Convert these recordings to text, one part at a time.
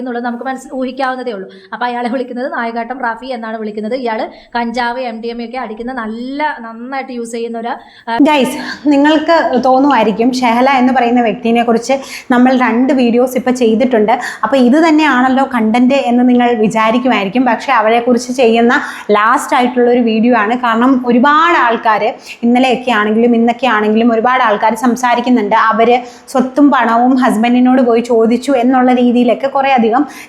എന്നുള്ളത് നമുക്ക് ഊഹിക്കാവുന്നതേ ഉള്ളൂ. അപ്പോൾ അയാളെ വിളിക്കുന്നത് നായകാട്ടം റാഫി എന്നാണ് വിളിക്കുന്നത്. ഇയാൾ കഞ്ചാവ് MDMA ഒക്കെ അടിക്കുന്ന നന്നായിട്ട് യൂസ് ചെയ്യുന്ന ഒരു ഗൈസ്, നിങ്ങൾക്ക് തോന്നുമായിരിക്കും ഷെഹല എന്ന് പറയുന്ന വ്യക്തിനെ കുറിച്ച് നമ്മൾ 2 വീഡിയോസ് ഇപ്പോൾ ചെയ്തിട്ടുണ്ട്, അപ്പോൾ ഇത് തന്നെയാണല്ലോ കണ്ടന്റ് എന്ന് നിങ്ങൾ വിചാരിക്കുമായിരിക്കും. പക്ഷേ അവരെക്കുറിച്ച് ചെയ്യുന്ന ലാസ്റ്റ് ആയിട്ടുള്ളൊരു വീഡിയോ ആണ്. കാരണം ഒരുപാട് ആൾക്കാർ ഇന്നലെയൊക്കെ ആണെങ്കിലും ഇന്നൊക്കെ ആണെങ്കിലും ഒരുപാട് ആൾക്കാർ സംസാരിക്കുന്നുണ്ട്. അവർ സ്വത്തും പണവും ഹസ്ബൻഡിനോട് പോയി ചോദിച്ചു എന്നുള്ള രീതിയിലൊക്കെ കുറേ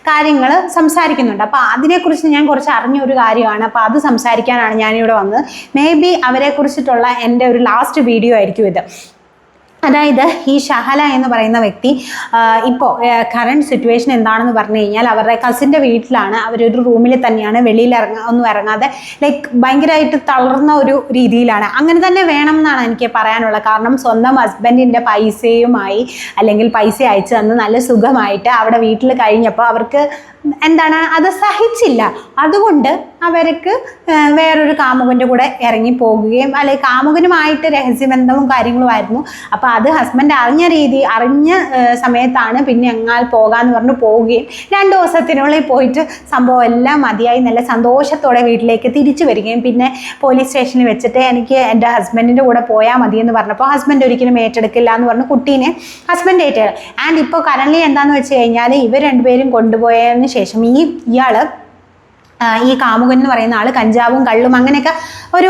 കാര്യങ്ങൾ സംസാരിക്കുന്നുണ്ട്. അപ്പോൾ അതിനെക്കുറിച്ച് ഞാൻ കുറച്ച് അറിഞ്ഞൊരു കാര്യമാണ്. അപ്പോൾ അത് സംസാരിക്കാനാണ് ഞാനിവിടെ വന്നത്. മേ ബി അവരെക്കുറിച്ചിട്ടുള്ള എൻ്റെ ഒരു ലാസ്റ്റ് വീഡിയോ ആയിരിക്കും ഇത്. അതായത് ഈ ഷഹല എന്ന് പറയുന്ന വ്യക്തി ഇപ്പോൾ കറണ്ട് സിറ്റുവേഷൻ എന്താണെന്ന് പറഞ്ഞു കഴിഞ്ഞാൽ അവരുടെ കസിൻ്റെ വീട്ടിലാണ്. അവരൊരു റൂമിൽ തന്നെയാണ്, വെളിയിൽ ഒന്നും ഇറങ്ങാതെ ഭയങ്കരമായിട്ട് തളർന്ന ഒരു രീതിയിലാണ്. അങ്ങനെ തന്നെ വേണം എന്നാണ് എനിക്ക് പറയാനുള്ളത്. കാരണം സ്വന്തം ഹസ്ബൻഡിൻ്റെ പൈസയുമായി അല്ലെങ്കിൽ പൈസ അയച്ചു തന്ന് നല്ല സുഖമായിട്ട് അവിടെ വീട്ടിൽ കഴിഞ്ഞപ്പോൾ അവർക്ക് അത് സഹിച്ചില്ല. അതുകൊണ്ട് അവർക്ക് വേറൊരു കാമുകൻ്റെ കൂടെ ഇറങ്ങി പോകുകയും അല്ലെങ്കിൽ കാമുകനുമായിട്ട് രഹസ്യബന്ധവും കാര്യങ്ങളുമായിരുന്നു. അപ്പോൾ അത് ഹസ്ബൻഡ് അറിഞ്ഞ സമയത്താണ് പിന്നെ എങ്ങാൽ പോകാമെന്ന് പറഞ്ഞ് പോവുകയും 2 ദിവസത്തിനുള്ളിൽ പോയിട്ട് സംഭവം എല്ലാം മതിയായി നല്ല സന്തോഷത്തോടെ വീട്ടിലേക്ക് തിരിച്ചു വരികയും പിന്നെ പോലീസ് സ്റ്റേഷനിൽ വെച്ചിട്ട് എനിക്ക് എൻ്റെ ഹസ്ബൻഡിൻ്റെ കൂടെ പോയാൽ മതിയെന്ന് പറഞ്ഞപ്പോൾ ഹസ്ബൻഡ് ഒരിക്കലും ഏറ്റെടുക്കില്ല എന്ന് പറഞ്ഞ് കുട്ടീനെ ഹസ്ബൻഡ് ഏറ്റെടുക്കും. ആൻഡ് ഇപ്പോൾ കറൻലി എന്താണെന്ന് വെച്ച് കഴിഞ്ഞാൽ ഇവർ 2 പേരും കൊണ്ടുപോയതിന് ശേഷം ഇയാൾ ഈ കാമുകൻ എന്ന് പറയുന്ന ആൾ കഞ്ചാവും കള്ളും അങ്ങനെയൊക്കെ ഒരു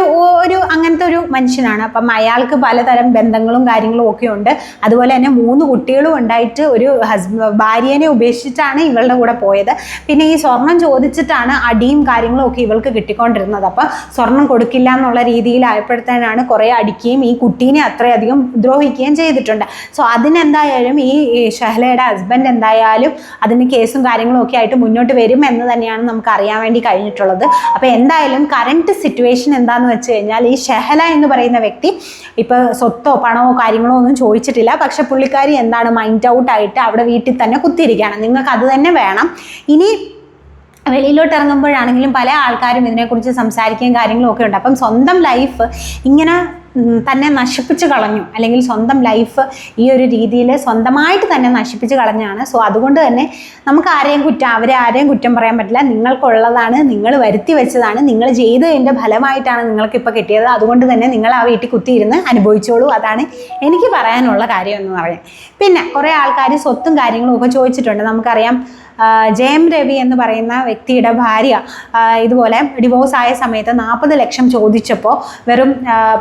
അങ്ങനത്തെ ഒരു മനുഷ്യനാണ്. അപ്പം അയാൾക്ക് പലതരം ബന്ധങ്ങളും കാര്യങ്ങളും ഒക്കെ ഉണ്ട്. അതുപോലെ തന്നെ 3 കുട്ടികളും ഉണ്ടായിട്ട് ഒരു ഭാര്യനെ ഉപേക്ഷിച്ചിട്ടാണ് ഇവളുടെ കൂടെ പോയത്. പിന്നെ ഈ സ്വർണം ചോദിച്ചിട്ടാണ് അടിയും കാര്യങ്ങളും ഒക്കെ ഇവൾക്ക് കിട്ടിക്കൊണ്ടിരുന്നത്. അപ്പം സ്വർണം കൊടുക്കില്ല എന്നുള്ള രീതിയിലായപ്പോഴത്തേനാണ് കുറേ അടിക്കുകയും ഈ കുട്ടീനെ അത്രയധികം ദ്രോഹിക്കുകയും ചെയ്തിട്ടുണ്ട്. സോ അതിനെന്തായാലും ഈ ഷഹലയുടെ ഹസ്ബൻഡ് എന്തായാലും അതിന് കേസും കാര്യങ്ങളും ഒക്കെ ആയിട്ട് മുന്നോട്ട് വരും എന്ന് തന്നെയാണ് നമുക്ക് അറിയാൻ വേണ്ടി കഴിഞ്ഞിട്ടുള്ളത്. അപ്പോൾ എന്തായാലും കറണ്ട് സിറ്റുവേഷൻ എന്താണെന്ന് വെച്ച് കഴിഞ്ഞാൽ ഈ ഷെഹല എന്ന് പറയുന്ന വ്യക്തി ഇപ്പോൾ സ്വത്തോ പണമോ കാര്യങ്ങളോ ഒന്നും ചോദിച്ചിട്ടില്ല. പക്ഷെ പുള്ളിക്കാരി മൈൻഡ് ഔട്ട് ആയിട്ട് അവിടെ വീട്ടിൽ തന്നെ കുത്തിയിരിക്കുകയാണ്. നിങ്ങൾക്ക് അത് തന്നെ വേണം. ഇനി വെളിയിലോട്ട് ഇറങ്ങുമ്പോഴാണെങ്കിലും പല ആൾക്കാരും ഇതിനെക്കുറിച്ച് സംസാരിക്കുകയും കാര്യങ്ങളും ഒക്കെ ഉണ്ട്. അപ്പം സ്വന്തം ലൈഫ് ഇങ്ങനെ തന്നെ നശിപ്പിച്ച് കളഞ്ഞു, അല്ലെങ്കിൽ സ്വന്തം ലൈഫ് ഈ ഒരു രീതിയിൽ സ്വന്തമായിട്ട് തന്നെ നശിപ്പിച്ച് കളഞ്ഞാണ്. സോ അതുകൊണ്ട് തന്നെ നമുക്ക് ആരെയും കുറ്റം പറയാൻ പറ്റില്ല. നിങ്ങൾക്കുള്ളതാണ്, നിങ്ങൾ വരുത്തി വെച്ചതാണ്, നിങ്ങൾ ചെയ്തതിൻ്റെ ഫലമായിട്ടാണ് നിങ്ങൾക്കിപ്പോൾ കിട്ടിയത്. അതുകൊണ്ട് തന്നെ നിങ്ങൾ ആ വീട്ടിൽ കുത്തിയിരുന്ന് അനുഭവിച്ചോളൂ. അതാണ് എനിക്ക് പറയാനുള്ള കാര്യം എന്ന് പറയാം. പിന്നെ കുറേ ആൾക്കാർ സ്വത്തും കാര്യങ്ങളും ഒക്കെ ചോദിച്ചിട്ടുണ്ട്. നമുക്കറിയാം ജയം രവി എന്ന് പറയുന്ന വ്യക്തിയുടെ ഭാര്യ ഇതുപോലെ ഡിവോഴ്സ് ആയ സമയത്ത് 40 ലക്ഷം ചോദിച്ചപ്പോൾ വെറും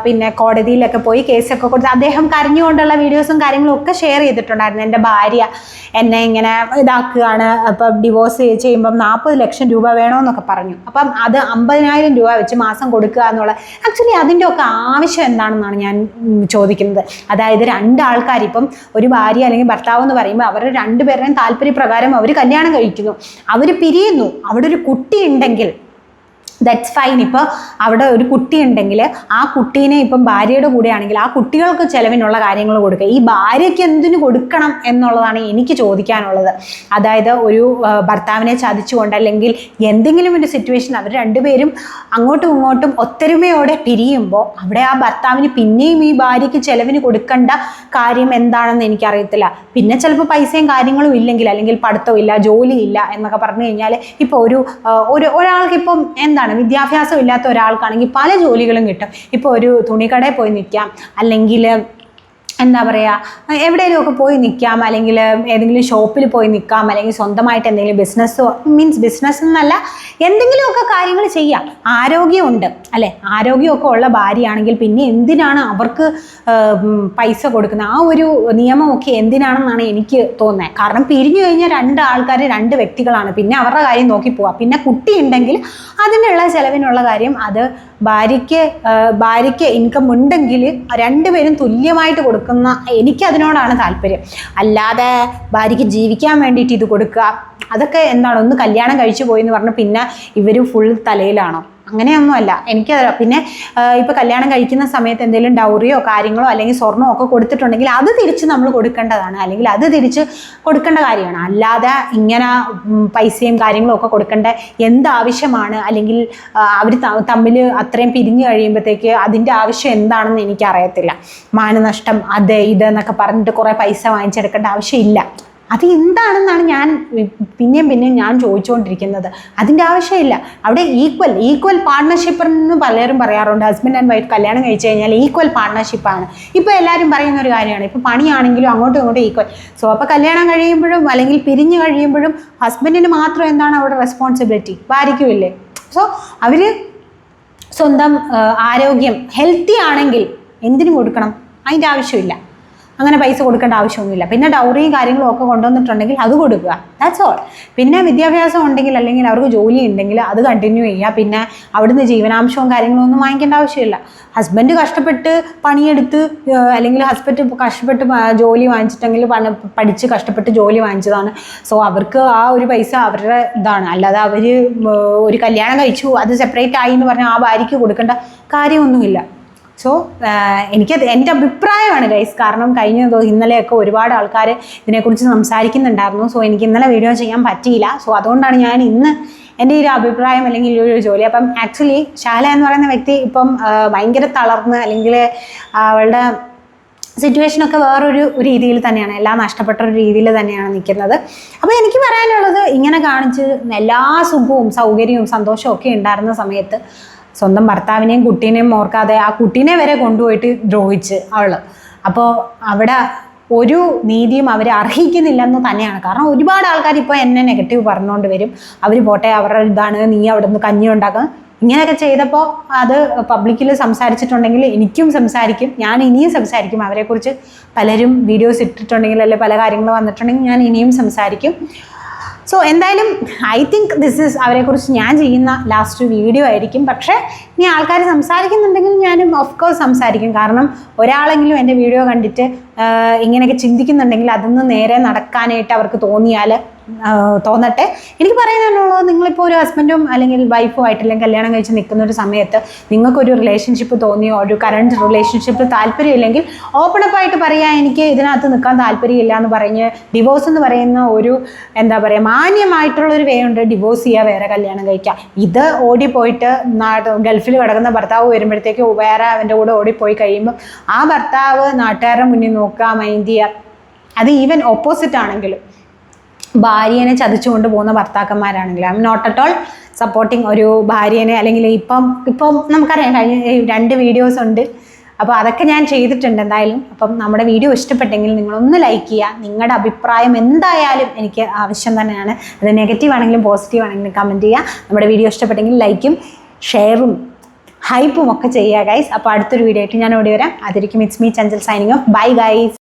പിന്നെ കോടതിയിലൊക്കെ പോയി കേസൊക്കെ കൊടുത്ത് അദ്ദേഹം കരഞ്ഞുകൊണ്ടുള്ള വീഡിയോസും കാര്യങ്ങളും ഒക്കെ ഷെയർ ചെയ്തിട്ടുണ്ടായിരുന്നു. എൻ്റെ ഭാര്യ എന്നെ ഇങ്ങനെ ഇതാക്കുകയാണ്, അപ്പം ഡിവോഴ്സ് ചെയ്യുമ്പം 40 ലക്ഷം രൂപ വേണമെന്നൊക്കെ പറഞ്ഞു. അപ്പം അത് 50,000 രൂപ വെച്ച് മാസം കൊടുക്കുക എന്നുള്ള ആക്ച്വലി അതിൻ്റെ ഒക്കെ ആവശ്യം എന്താണെന്നാണ് ഞാൻ ചോദിക്കുന്നത്. അതായത് 2 ആൾക്കാർ ഇപ്പം ഒരു ഭാര്യ അല്ലെങ്കിൽ ഭർത്താവ് എന്ന് പറയുമ്പോൾ അവർ 2 പേരുടെയും താല്പര്യപ്രകാരം അവർ കല്യാണം കഴിക്കുന്നു, അവർ പിരിയുന്നു. അവിടെ ഒരു കുട്ടി ഉണ്ടെങ്കിൽ ദാറ്റ്സ് ഫൈൻ. ഇപ്പോൾ അവിടെ ഒരു കുട്ടി ഉണ്ടെങ്കിൽ ആ കുട്ടീനെ ഇപ്പം ഭാര്യയുടെ കൂടെയാണെങ്കിൽ ആ കുട്ടികൾക്ക് ചിലവിനുള്ള കാര്യങ്ങൾ കൊടുക്കുക. ഈ ഭാര്യയ്ക്ക് എന്തിനു കൊടുക്കണം എന്നുള്ളതാണ് എനിക്ക് ചോദിക്കാനുള്ളത്. അതായത് ഒരു ഭർത്താവിനെ ചതിച്ചുകൊണ്ട് അല്ലെങ്കിൽ എന്തെങ്കിലും ഒരു സിറ്റുവേഷൻ അവർ 2 പേരും അങ്ങോട്ടും ഇങ്ങോട്ടും ഒത്തൊരുമയോടെ പിരിയുമ്പോൾ അവിടെ ആ ഭർത്താവിന് പിന്നെയും ഈ ഭാര്യയ്ക്ക് ചിലവിന് കൊടുക്കേണ്ട കാര്യം എന്താണെന്ന് എനിക്കറിയത്തില്ല. പിന്നെ ചിലപ്പോൾ പൈസയും കാര്യങ്ങളും ഇല്ലെങ്കിൽ അല്ലെങ്കിൽ പഠിത്തമില്ല, ജോലിയില്ല എന്നൊക്കെ പറഞ്ഞു കഴിഞ്ഞാൽ ഇപ്പോൾ ഒരാൾക്കിപ്പം വിദ്യാഭ്യാസം ഇല്ലാത്ത ഒരാൾക്കാണെങ്കിൽ പല ജോലികളും കിട്ടും. ഇപ്പോൾ ഒരു തുണിക്കടയിൽ പോയി നിൽക്കാം, അല്ലെങ്കിൽ എവിടെയെങ്കിലുമൊക്കെ പോയി നിൽക്കാം, അല്ലെങ്കിൽ ഏതെങ്കിലും ഷോപ്പിൽ പോയി നിൽക്കാം, അല്ലെങ്കിൽ സ്വന്തമായിട്ട് എന്തെങ്കിലും ബിസിനസ് എന്നല്ല എന്തെങ്കിലുമൊക്കെ കാര്യങ്ങൾ ചെയ്യാം. ആരോഗ്യമുണ്ട് അല്ലേ? ആരോഗ്യമൊക്കെ ഉള്ള ഭാര്യയാണെങ്കിൽ പിന്നെ എന്തിനാണ് അവർക്ക് പൈസ കൊടുക്കുന്നത്? ആ ഒരു നിയമമൊക്കെ എന്തിനാണെന്നാണ് എനിക്ക് തോന്നുന്നത്. കാരണം പിരിഞ്ഞു കഴിഞ്ഞാൽ 2 ആൾക്കാർ 2 വ്യക്തികളാണ്. പിന്നെ അവരുടെ കാര്യം നോക്കി പോവാം. പിന്നെ കുട്ടി ഉണ്ടെങ്കിൽ അതിനുള്ള ചിലവിനുള്ള കാര്യം അത് ഭാര്യയ്ക്ക് ഇൻകം ഉണ്ടെങ്കിൽ 2 പേരും തുല്യമായിട്ട് കൊടുക്കുന്ന എനിക്കതിനോടാണ് താല്പര്യം. അല്ലാതെ ഭാര്യയ്ക്ക് ജീവിക്കാൻ വേണ്ടിയിട്ട് ഇത് കൊടുക്കുക, അതൊക്കെ ഒന്ന് കല്യാണം കഴിച്ചു പോയി എന്ന് പറഞ്ഞ് പിന്നെ ഇവർ ഫുൾ തലയിലാണോ? അങ്ങനെയൊന്നുമല്ല. എനിക്കത് പിന്നെ ഇപ്പോൾ കല്യാണം കഴിക്കുന്ന സമയത്ത് എന്തെങ്കിലും ഡൗറിയോ കാര്യങ്ങളോ അല്ലെങ്കിൽ സ്വർണ്ണമോ ഒക്കെ കൊടുത്തിട്ടുണ്ടെങ്കിൽ അത് തിരിച്ച് നമ്മൾ കൊടുക്കേണ്ടതാണ്, അല്ലെങ്കിൽ അത് തിരിച്ച് കൊടുക്കേണ്ട കാര്യമാണ്. അല്ലാതെ ഇങ്ങനെ പൈസയും കാര്യങ്ങളും ഒക്കെ കൊടുക്കേണ്ട എന്താവശ്യമാണ്? അല്ലെങ്കിൽ അവർ തമ്മിൽ അത്രയും പിരിഞ്ഞു കഴിയുമ്പോഴത്തേക്ക് അതിൻ്റെ ആവശ്യം എന്താണെന്ന് എനിക്കറിയത്തില്ല. മാനനഷ്ടം അത് ഇതെന്നൊക്കെ പറഞ്ഞിട്ട് കുറേ പൈസ വാങ്ങിച്ചെടുക്കേണ്ട ആവശ്യമില്ല. അത് എന്താണെന്നാണ് ഞാൻ പിന്നെയും ഞാൻ ചോദിച്ചുകൊണ്ടിരിക്കുന്നത്. അതിൻ്റെ ആവശ്യമില്ല. അവിടെ ഈക്വൽ പാർട്ട്ണർഷിപ്പ് എന്ന് പലരും പറയാറുണ്ട്. ഹസ്ബൻഡ് ആൻഡ് വൈഫ് കല്യാണം കഴിച്ചു കഴിഞ്ഞാൽ ഈക്വൽ പാർട്ട്ണർഷിപ്പാണ്. ഇപ്പോൾ എല്ലാവരും പറയുന്ന ഒരു കാര്യമാണ്. ഇപ്പോൾ പണിയാണെങ്കിലും അങ്ങോട്ടും ഇങ്ങോട്ടും ഈക്വൽ. സോ അപ്പോൾ കല്യാണം കഴിയുമ്പോഴും അല്ലെങ്കിൽ പിരിഞ്ഞു കഴിയുമ്പോഴും ഹസ്ബൻഡിന് മാത്രം എന്താണ് അവിടെ റെസ്പോൺസിബിലിറ്റി? ഭാര്യയ്ക്കുമില്ലേ? സോ അവർ സ്വന്തം ആരോഗ്യം ഹെൽത്തി ആണെങ്കിൽ എന്തിനു കൊടുക്കണം? അതിൻ്റെ ആവശ്യമില്ല. അങ്ങനെ പൈസ കൊടുക്കേണ്ട ആവശ്യമൊന്നുമില്ല. പിന്നെ ഡൗറിയും കാര്യങ്ങളും ഒക്കെ കൊണ്ടുവന്നിട്ടുണ്ടെങ്കിൽ അത് കൊടുക്കുക. That's all. പിന്നെ വിദ്യാഭ്യാസം ഉണ്ടെങ്കിൽ അല്ലെങ്കിൽ അവർക്ക് ജോലി ഉണ്ടെങ്കിൽ അത് കണ്ടിന്യൂ ചെയ്യുക. പിന്നെ അവിടുന്ന് ജീവനാംശവും കാര്യങ്ങളും ഒന്നും വാങ്ങിക്കേണ്ട ആവശ്യമില്ല. ഹസ്ബൻഡ് കഷ്ടപ്പെട്ട് പണിയെടുത്ത് അല്ലെങ്കിൽ ഹസ്ബൻഡ് കഷ്ടപ്പെട്ട് ജോലി വാങ്ങിച്ചിട്ടെങ്കിൽ പഠിച്ച് കഷ്ടപ്പെട്ട് ജോലി വാങ്ങിച്ചതാണ്. സോ അവർക്ക് ആ ഒരു പൈസ അവരുടെ ഇതാണ്. അല്ലാതെ അവർ ഒരു കല്യാണം കഴിച്ചു അത് സെപ്പറേറ്റ് ആയി എന്ന് പറഞ്ഞാൽ ആ ഭാര്യയ്ക്ക് കൊടുക്കേണ്ട കാര്യമൊന്നുമില്ല. സോ എനിക്കത് എൻ്റെ അഭിപ്രായമാണ് ഗൈസ്. കാരണം ഇന്നലെയൊക്കെ ഒരുപാട് ആൾക്കാർ ഇതിനെക്കുറിച്ച് സംസാരിക്കുന്നുണ്ടായിരുന്നു. സോ എനിക്ക് ഇന്നലെ വീഡിയോ ചെയ്യാൻ പറ്റിയില്ല. സോ അതുകൊണ്ടാണ് ഞാൻ ഇന്ന് എൻ്റെ ഒരു അഭിപ്രായം അല്ലെങ്കിൽ ഈ ഒരു ജോലി. അപ്പം ആക്ച്വലി ഷഹല എന്ന് പറയുന്ന വ്യക്തി ഇപ്പം ഭയങ്കര തളർന്ന് അല്ലെങ്കിൽ അവളുടെ സിറ്റുവേഷനൊക്കെ വേറൊരു രീതിയിൽ തന്നെയാണ്, എല്ലാം നഷ്ടപ്പെട്ട ഒരു രീതിയിൽ തന്നെയാണ് നിൽക്കുന്നത്. അപ്പോൾ എനിക്ക് പറയാനുള്ളത്, ഇങ്ങനെ കാണിച്ച് എല്ലാ സുഖവും സൗകര്യവും സന്തോഷവും ഒക്കെ ഉണ്ടായിരുന്ന സമയത്ത് സ്വന്തം ഭർത്താവിനെയും കുട്ടീനെയും ഓർക്കാതെ ആ കുട്ടീനെ വരെ കൊണ്ടുപോയിട്ട് ദ്രോഹിച്ച് അവൾ. അപ്പോൾ അവിടെ ഒരു നീതിയും അവർ അർഹിക്കുന്നില്ലെന്ന് തന്നെയാണ്. കാരണം ഒരുപാട് ആൾക്കാർ ഇപ്പോൾ എന്നെ നെഗറ്റീവ് പറഞ്ഞുകൊണ്ട് വരും. അവർ പോട്ടെ, അവരുടെ ഇതാണ്, നീ അവിടെ നിന്ന് കഞ്ഞി ഉണ്ടാക്കുക. ഇങ്ങനെയൊക്കെ ചെയ്തപ്പോൾ അത് പബ്ലിക്കിൽ സംസാരിച്ചിട്ടുണ്ടെങ്കിൽ എനിക്കും സംസാരിക്കും, ഞാൻ ഇനിയും സംസാരിക്കും. അവരെക്കുറിച്ച് പലരും വീഡിയോസ് ഇട്ടിട്ടുണ്ടെങ്കിൽ അല്ലെങ്കിൽ പല കാര്യങ്ങൾ വന്നിട്ടുണ്ടെങ്കിൽ ഞാൻ ഇനിയും സംസാരിക്കും. സോ എന്തായാലും ഐ തിങ്ക് ദിസ് ഈസ് അവരെക്കുറിച്ച് ഞാൻ ചെയ്യുന്ന ലാസ്റ്റ് വീഡിയോ ആയിരിക്കും. പക്ഷേ ഇനി ആൾക്കാർ സംസാരിക്കുന്നുണ്ടെങ്കിൽ ഞാനും ഓഫ് കോഴ്സ് സംസാരിക്കും. കാരണം ഒരാളെങ്കിലും എൻ്റെ വീഡിയോ കണ്ടിട്ട് ഇങ്ങനെയൊക്കെ ചിന്തിക്കുന്നുണ്ടെങ്കിൽ അതൊന്ന് നേരെ നടക്കാനായിട്ട് അവർക്ക് തോന്നട്ടെ. എനിക്ക് പറയാനുള്ളത്, നിങ്ങളിപ്പോൾ ഒരു ഹസ്ബൻഡും അല്ലെങ്കിൽ വൈഫും ആയിട്ടില്ലെങ്കിൽ കല്യാണം കഴിച്ച് നിൽക്കുന്ന ഒരു സമയത്ത് നിങ്ങൾക്കൊരു റിലേഷൻഷിപ്പ് തോന്നിയോ ഒരു കറണ്ട് റിലേഷൻഷിപ്പ് താല്പര്യമില്ലെങ്കിൽ ഓപ്പണപ്പായിട്ട് പറയുക, എനിക്ക് ഇതിനകത്ത് നിൽക്കാൻ താല്പര്യമില്ല എന്ന് പറഞ്ഞ് ഡിവോഴ്സ് എന്ന് പറയുന്ന ഒരു എന്താ പറയുക മാന്യമായിട്ടുള്ളൊരു വേ ഉണ്ട്. ഡിവോഴ്സ് ചെയ്യുക, വേറെ കല്യാണം കഴിക്കുക. ഇത് ഓടിപ്പോയിട്ട് ഗൾഫിൽ കിടക്കുന്ന ഭർത്താവ് വരുമ്പോഴത്തേക്ക് വേറെ അവൻ്റെ കൂടെ ഓടിപ്പോയി കഴിയുമ്പോൾ ആ ഭർത്താവ് നാട്ടുകാരുടെ മുന്നിൽ നോക്കുക, മൈൻഡ് ചെയ്യുക. അത് ഈവൻ ഓപ്പോസിറ്റ് ആണെങ്കിലും ഭാര്യനെ ചതിച്ചുകൊണ്ട് പോകുന്ന ഭർത്താക്കന്മാരാണെങ്കിൽ I am not at all supporting ഒരു ഭാര്യനെ. അല്ലെങ്കിൽ ഇപ്പം നമുക്കറിയാം, കഴിഞ്ഞ 2 വീഡിയോസ് ഉണ്ട്. അപ്പോൾ അതൊക്കെ ഞാൻ ചെയ്തിട്ടുണ്ട് എന്തായാലും. അപ്പം നമ്മുടെ വീഡിയോ ഇഷ്ടപ്പെട്ടെങ്കിൽ നിങ്ങളൊന്ന് ലൈക്ക് ചെയ്യുക. നിങ്ങളുടെ അഭിപ്രായം എന്തായാലും എനിക്ക് ആവശ്യം തന്നെയാണ്. അത് നെഗറ്റീവ് ആണെങ്കിലും പോസിറ്റീവ് ആണെങ്കിലും കമൻറ്റ് ചെയ്യുക. നമ്മുടെ വീഡിയോ ഇഷ്ടപ്പെട്ടെങ്കിൽ ലൈക്കും ഷെയറും ഹൈപ്പും ഒക്കെ ചെയ്യുക ഗൈസ്. അപ്പോൾ അടുത്തൊരു വീഡിയോ ആയിട്ട് ഞാൻ ഓടി വരാം. അതിരിക്കും. It's me Chanchal signing off. Bye guys.